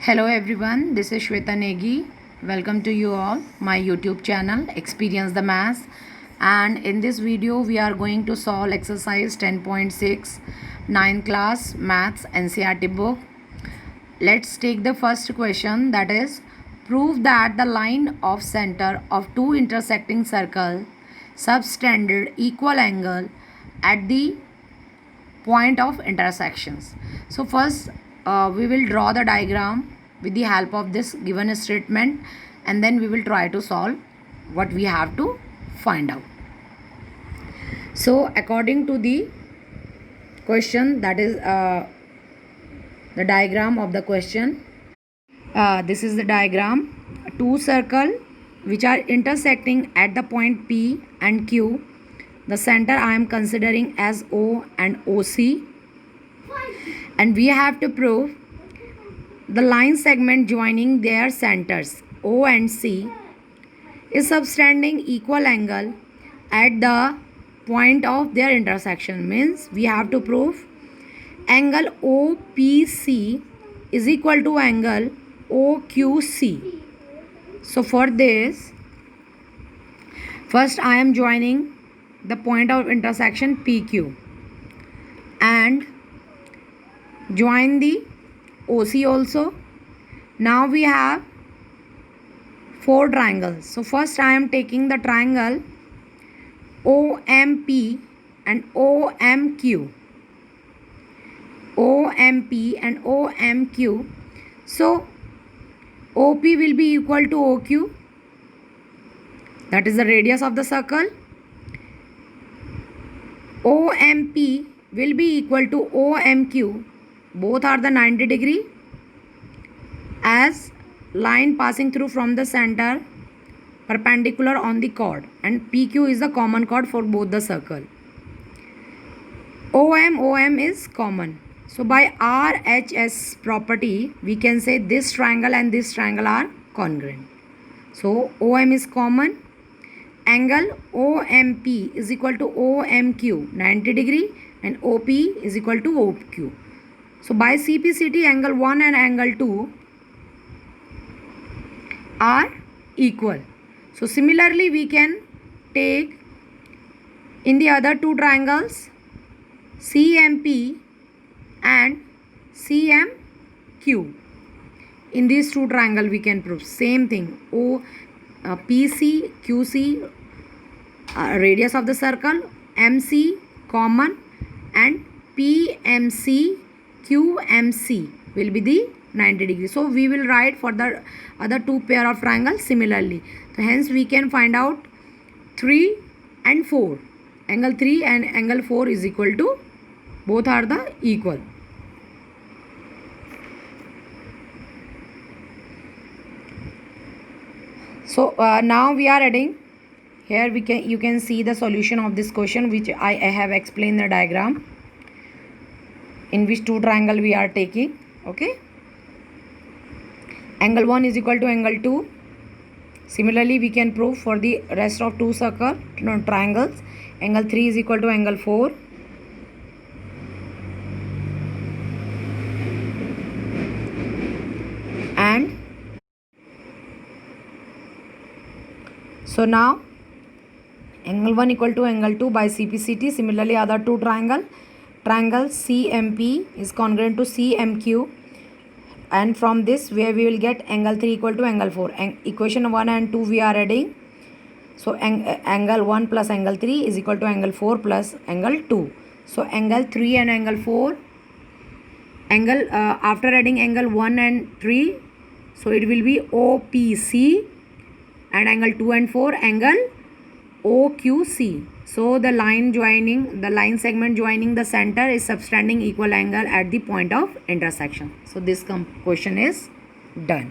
Hello everyone, this is Shweta Negi. Welcome to you all, my YouTube channel, Experience the Maths. And in this video, we are going to solve exercise 10.6, 9th class Maths NCERT book. Let's take the first question, that is, prove that the line of center of two intersecting circles subtended equal angle at the point of intersections. So first we will draw the diagram with the help of this given statement, and then we will try to solve what we have to find out. So according to the question, that is the diagram of the question. This is the diagram. Two circles which are intersecting at the point P and Q. The center I am considering as O and OC, and we have to prove the line segment joining their centers O and C is subtending equal angle at the point of their intersection. Means we have to prove angle OPC is equal to angle OQC. So for this, first I am joining the point of intersection PQ and join the OC also. Now we have four triangles. So first I am taking the triangle OMP and OMQ. OMP and OMQ. So OP will be equal to OQ. That is the radius of the circle. OMP will be equal to OMQ. Both are the 90 degree, as line passing through from the center perpendicular on the chord, and PQ is the common chord for both the circle. OM is common. So by RHS property, we can say this triangle and this triangle are congruent. So OM is common. Angle OMP is equal to OMQ 90 degree and OP is equal to OQ. So by CPCT, angle 1 and angle 2 are equal. So similarly, we can take in the other two triangles CMP and CMQ. In these two triangles, we can prove same thing. PC, QC, radius of the circle, MC common, and PMC, QMC will be the 90 degree. So we will write for the other two pair of triangles similarly. So hence we can find out 3 and 4. Angle 3 and angle 4 is equal to, both are the equal. So now we are adding here, you can see the solution of this question, which I have explained the diagram in which two triangle we are taking. Okay, angle 1 is equal to angle 2. Similarly, we can prove for the rest of two triangles. Angle 3 is equal to angle 4. And so now angle 1 equal to angle 2 by CPCT. Similarly, other two triangle CMP is congruent to CMQ, and from this where we will get angle 3 equal to angle 4. And equation 1 and 2 we are adding. So angle 1 plus angle 3 is equal to angle 4 plus angle 2. So angle 3 and angle 4, after adding angle 1 and 3, so it will be OPC, and angle 2 and 4 angle OQC. So the line segment joining the center is subtending equal angle at the point of intersection. So this question is done.